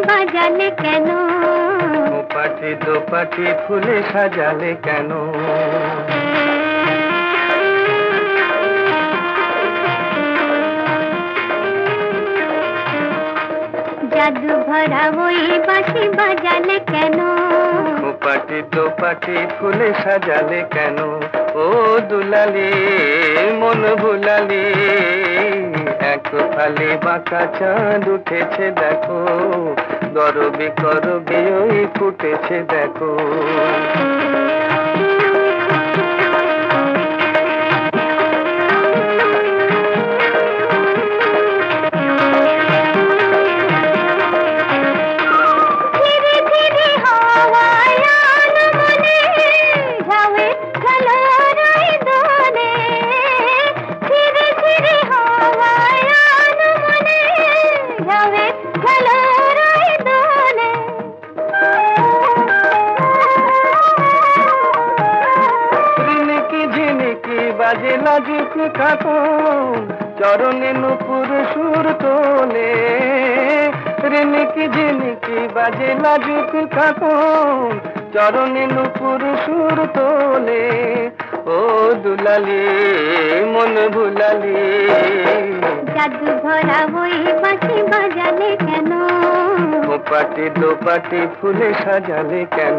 বাজালে কেন? পাটি দোপাটি ফুলে সাজালে কেন? জাদু ভরা ওই বাঁশি বাজালে কেন? পাটি দোপাটি ফুলে সাজালে কেন? ও দুলালি মন ভুলালি, এক ফালি বাঁকা চাঁদ উঠেছে দেখো, গরবি করবি ওই ফুটেছে দেখো। বাজে লাজুক খাতুন চরণে নুপুর সুর তোলে, রিনিকি ঝিনিকি বাজে লাজুক খাতুন চরণে নুপুর সুর তোলে। ও দুলালি মন ভুলালি, জাদু ভরা ওই বাঁশি বাজালে কেন? পাটি দোপাটি ফুলে সাজালে কেন?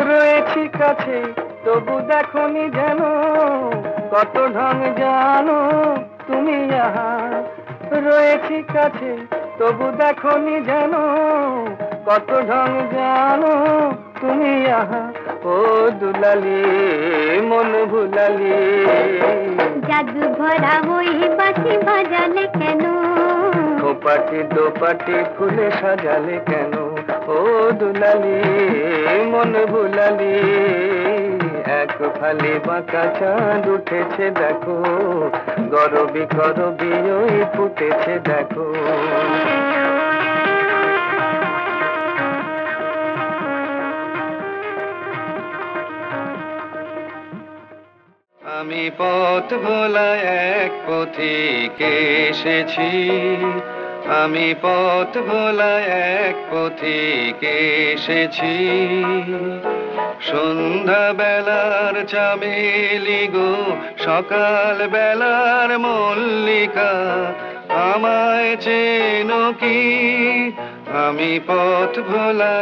রয়েছি কাছে তবু দেখনি যেন, কত ঢং জানো তুমি আহা। রয়েছি কাছে তবু দেখনি যেন, কত ঢং জানো তুমি আহা। ও দুলালি মন ভুলালি, জাদু ভরা ওই বাঁশি বাজালে কেন? পাটি দোপাটি ফুলে সাজালে কেন? ও দুলালি মন ভুলালি, এক ফালি বাঁকা চাঁদ উঠেছে দেখো, গরবি করবি ওই ফুটেছে দেখো। আমি পথ ভোলা এক পথিক এসেছি, আমি পথ ভোলা এক পথিক এসেছি। সন্ধ্যা বেলার চামেলি গো, সকাল বেলার মল্লিকা, আমায় চেনো কি? আমি পথ ভোলা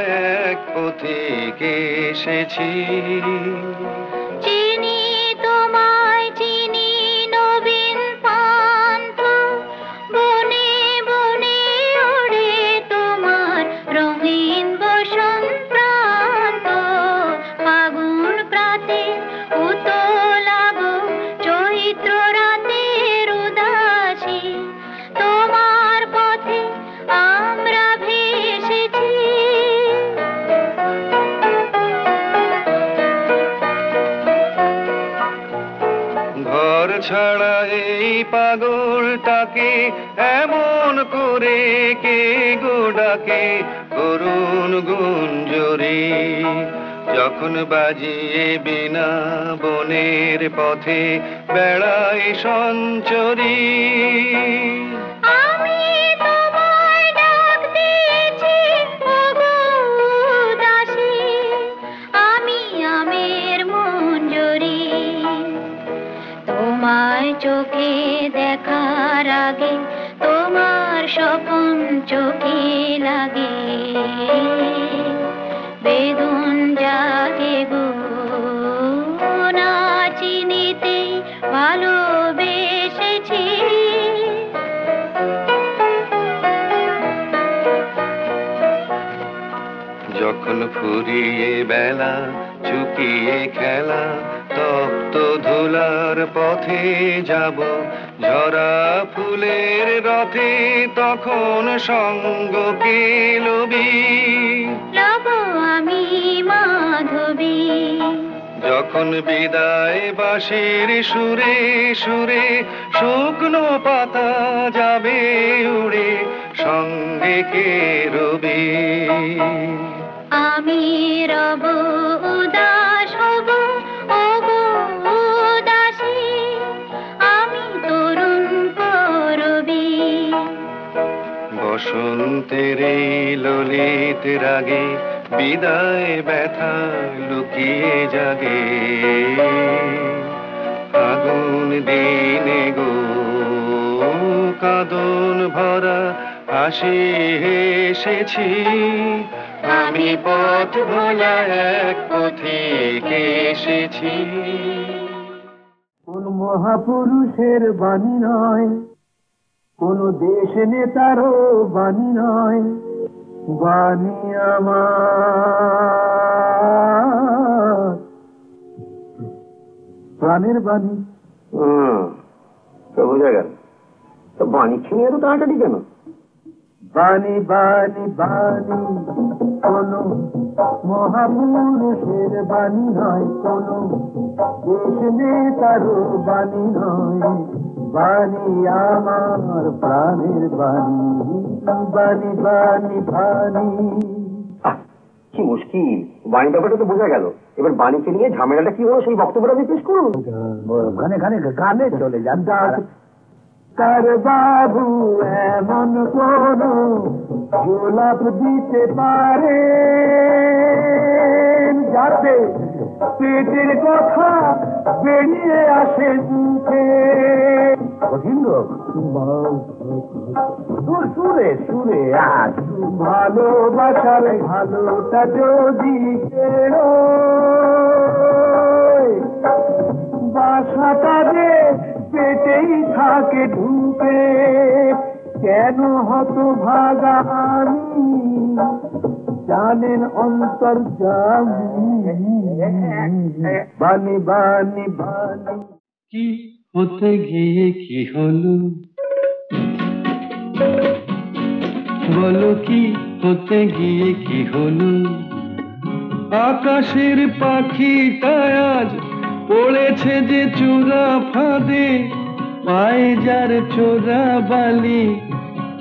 এক পথিক এসেছি। ছাড়া এই পাগলটাকে এমন করে কে গো ডাকে, করুণ গুঞ্জরি যখন বাজিয়ে বিনা বনের পথে বেড়ায় সঞ্চরী। চোখে দেখার আগে তোমার স্বপন চোখে লাগে, বেদন জাগে গো না চিনিতে ভালোবেসেছি। যখন ফুরিয়ে বেলা চুকিয়ে খেলা, তপ্ত ধুলার পথে যাব ঝরা ফুলের রথে, তখন সঙ্গ কে লবি? লব মাধবী। যখন বিদায় বাঁশির সুরে সুরে শুকনো পাতা যাবে উড়ে, সঙ্গে কে রবি? আমি রব উদাস হব, ওগো উদাসী, আমি তরুণ করবি। বসন্তের এই ললিত রাগে বিদায় ব্যথা লুকিয়ে জাগে। ফাগুন দিনে গো কাঁদন ভরা হাসি এসেছি, আমি পথ ভোলা এক পথিক এসেছি। কোন মহাপুরুষের বাণী নয়, কোন দেশ নেতারও বাণী নয়, বাণী আমার প্রাণের বাণী। তো বোঝা গেল। তো বাণী ছিঁড়ে এত টানাটানি কেন? বাণী বাণী বাণী কোন মহাপুরুষের বাণী নয়, কোন দেশ নেতারও বাণী নয়, বাণী আমার প্রাণের বাণী। বাণী বাণী বাণী। কি মুশকিল, বাণী ব্যাপারটা তো বোঝা গেল। এবার বাণীকে নিয়ে ঝামেলাটা কি হলো সেই বক্তব্যটা পেশ করুন। গানে চলে যান। তার বাবু এমন কোন গোলাপ দিতে পারে যাতে পেটের কথা বেরিয়ে আসে মুখে। সুরে সুরে আজ ভালোবাসার ভালোটা যদি বাসাটা যে পেটেই থাকে ঢুকে, কেন হত ভাগা আমি জানেন অন্তর্যামী। বাণী বাণী বাণী। কি হতে গিয়ে কি হলো বলো, কি হতে গিয়ে কি হলো? আকাশের পাখিটা আজ পড়েছে যে চোরা ফাঁদে, পায়ে যার চোরা বালি,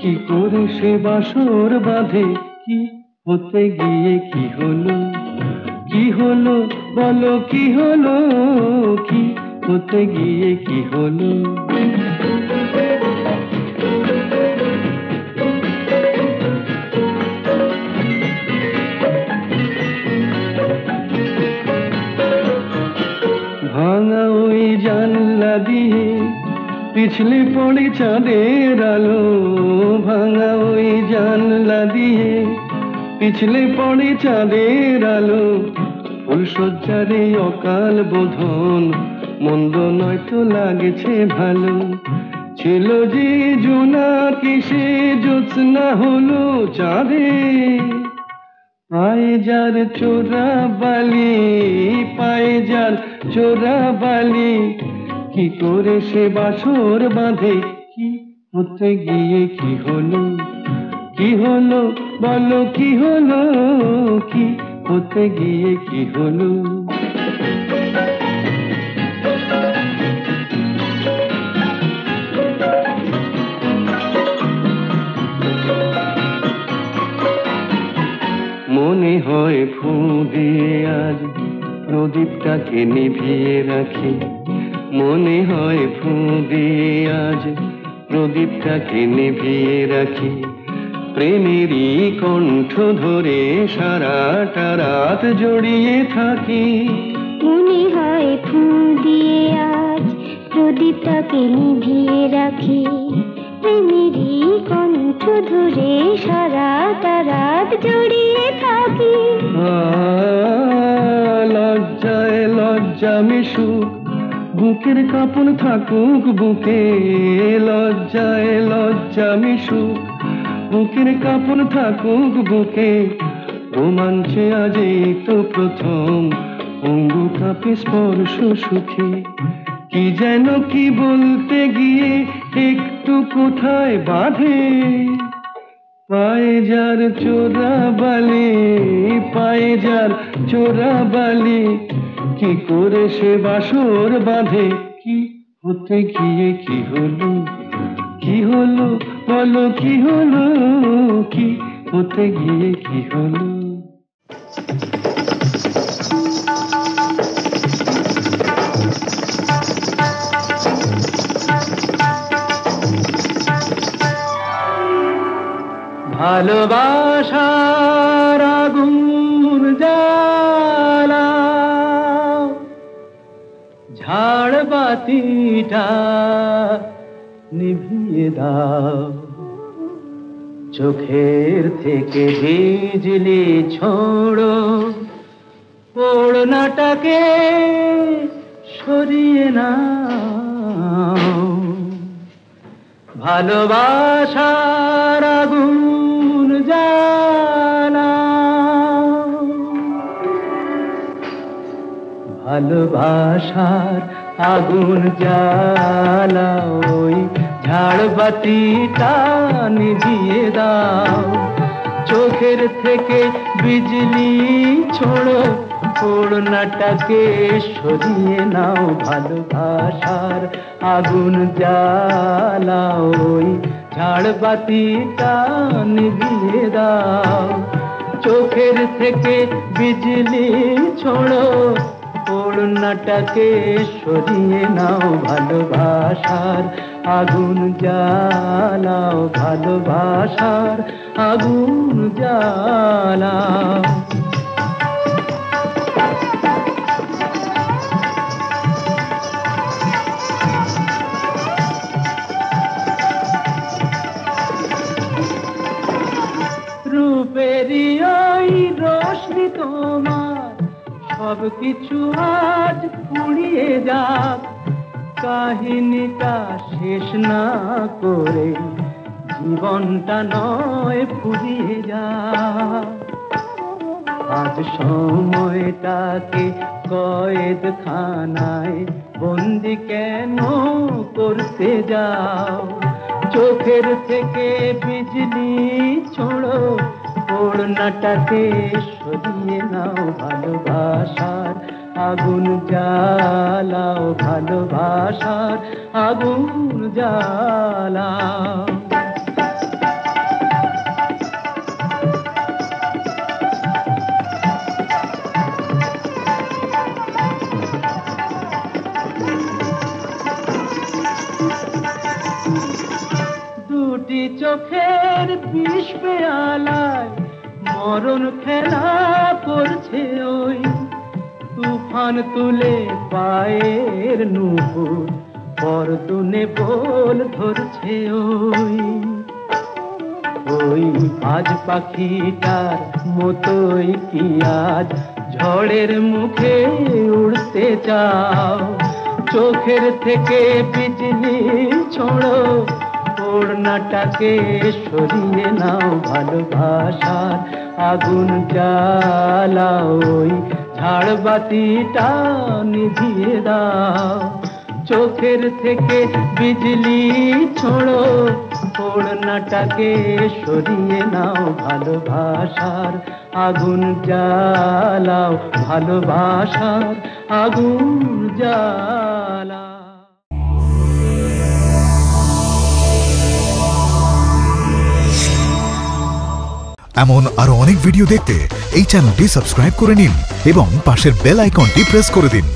কি করে সে বাসর বাঁধে? কি হতে গিয়ে কি হলো? কি হলো বলো, কি হলো? কি হতে গিয়ে কি হলো? ভাঙা ওই জানলা দিয়ে পিছলে পড়ে চাঁদের আলো, ভাঙা ওই জানলা দিয়ে পিছলে পড়ে চাঁদের আলো। ফুলশয্যারে অকাল বোধন মন্দ নয়তো লাগছে ভালো। ছিল যে জোনাকি সে জ্যোৎস্না হলো চাঁদে, পায়ে যার চোরা বালি, পায়ে যার চোরা বালি, কি করে সে বাসর বাঁধে? কি হতে গিয়ে কি হলো? কি হলো বলো, কি হলো? কি হতে গিয়ে কি হলো? মনে হয় ফু দিয়ে আজ প্রদীপটাকে নিভিয়ে রাখি, মনে হয় ফু দিয়ে আজ প্রদীপটাকে নিভিয়ে রাখি। প্রেমেরই কণ্ঠ ধরে সারাটা রাত জড়িয়ে থাকি। মনে হয় ফু দিয়ে আজ প্রদীপটাকে নিভিয়ে রাখি, প্রেমেরই কণ্ঠ ধরে সারাটা রাত জড়িয়ে থাকি। লজ্জায় লজ্জা মিশুক, বুকের কাঁপন থাকুক বুকে। লজ্জায় লজ্জা মিশুক, বুকের কাঁপন থাকুক বুকে। রোমাঞ্চে আজ এই তো প্রথম অঙ্গু কাঁপে স্পর্শ সুখে। কি যেন কি বলতে গিয়ে একটু কোথায় বাঁধে, পায়ে যার চোরা বালি, পায়ে যার চোরা বালি, কি করে সে বাসর বাঁধে? কি হতে গিয়ে কি হলো, কি হলো বলো কি হলো, কি হতে গিয়ে কি হলো? ভালোবাসার আগুন জ্বালা, ঝাড় বাতিটা নিভিয়ে দাও, চোখের থেকে বিজলি ছোড়ো, ওড়নাটাকে সরিয়ে নাও। ভালোবাসার আগুন জ্বালা, ভালোবাসার আগুন জ্বালা, ওই ঝাড়বাতিটা নিভিয়ে দাও, চোখের থেকে বিজলি ছোড়ো, ওড়নাটাকে সরিয়ে নাও। ভালোবাসার আগুন জ্বালা, ওই ঝাড়বাতিটা নিভিয়ে দাও, চোখের থেকে বিজলি ছোড়ো, ওড়নাটাকে সরিয়ে নাও। ভালোবাসার আগুন জ্বালাও, ভালোবাসার আগুন জ্বালাও। রূপেরই ওই রোশনি তোমার সব কিছু আজ পুড়িয়ে যাক, কাহিনীটা শেষ না করে জীবনটা নয় ফুরিয়ে যাক। আজ সময়টাকে কয়েদখানায় বন্দি কেন করতে যাও, চোখের থেকে বিজলি ছোড়ো, ওড়নাটাকে সরিয়ে নাও। ভালোবাসার আগুন জ্বালাও, ভালোবাসার আগুন জ্বালাও। দুটি চোখের বিষ পেয়ালায় মরণ খেলা করছে ওই, তুফান তুলে পায়ের নুপুর পরতুনে বল ধরছে ওই। ওই আজ পাখিটার মতোই কি আজ ঝড়ের মুখে উড়তে চাও, চোখের থেকে বিজলি ছোড়ো, ওড়নাটাকে সরিয়ে নাও। ভালোবাসার আগুন জ্বালাও, ওই ঝাড়বাতিটা নিভিয়ে দাও, চোখের থেকে বিজলি ছোড়ো, ওড়নাটাকে সরিয়ে নাও। ভালোবাসার আগুন জ্বালাও, ভালোবাসার আগুন জ্বালাও। এমন আরো অনেক ভিডিও দেখতে এই চ্যানেলটি সাবস্ক্রাইব করে নিন এবং পাশের বেল আইকনটি প্রেস করে দিন।